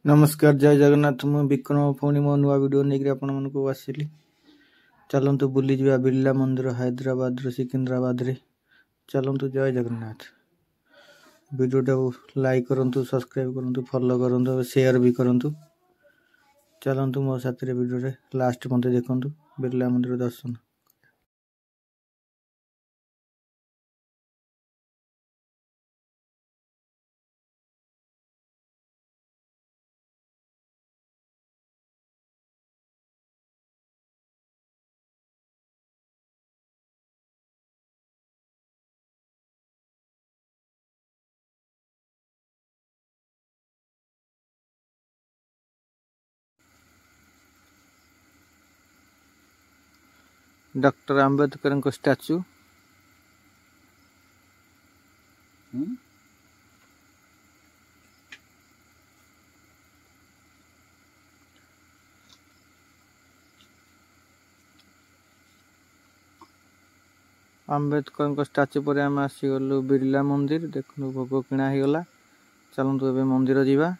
नमस्कार जय जगन्नाथ मु विक्रम पुणी मो नुआ वीडियो नहीं आपको आसिली। चलतु बुली जा बिरला मंदिर हैदराबाद सिकंदराबाद रे। चलतु जय जगन्नाथ। वीडियो लाइक करूँ सब्सक्राइब करूँ फॉलो करूँ शेयर भी करूँ। चलतु मो साथ वीडियो लास्ट मत देखु बिरला मंदिर दर्शन। डॉक्टर आंबेडकर को स्टैचू आंबेडकर स्टाच्यू पर आम आसीगलु बिरला मंदिर। देखु भोग किणा हो गला। चलतु ए मंदिर जीवा।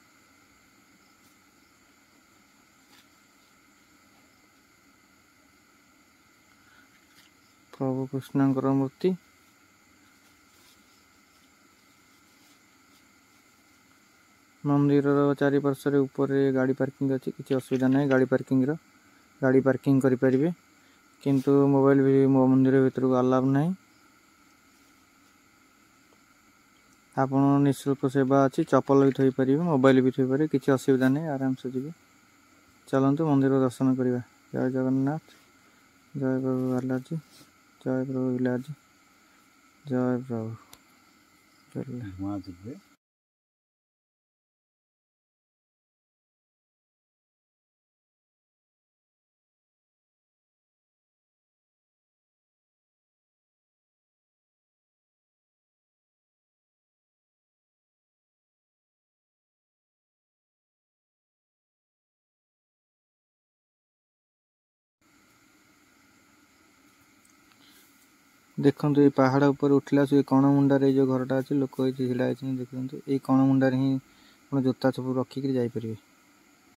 प्रभु कृष्णकर मूर्ति मंदिर चारिपार्श्व ऊपर गाड़ी पार्किंग अच्छी किसी असुविधा नहीं। गाड़ी पार्किंग करें किंतु मोबाइल भी मंदिर भीतर को अलाउ नहीं। आप निःशुल्क सेवा अच्छी चप्पल भी थोई पारे मोबाइल भी थोई पारे किसी असुविधा नहीं। आराम से जी चलतु मंदिर दर्शन करवा। जय जगन्नाथ जय प्रभु बालाजी जय प्रभु बालाजी जय प्रभु। देखो ये पहाड़ ऊपर उठला से कण मुंडार जो घरटा अच्छे लोक छड़ा देखते ये कण मुंडार ही जोता सब रखिक जापर।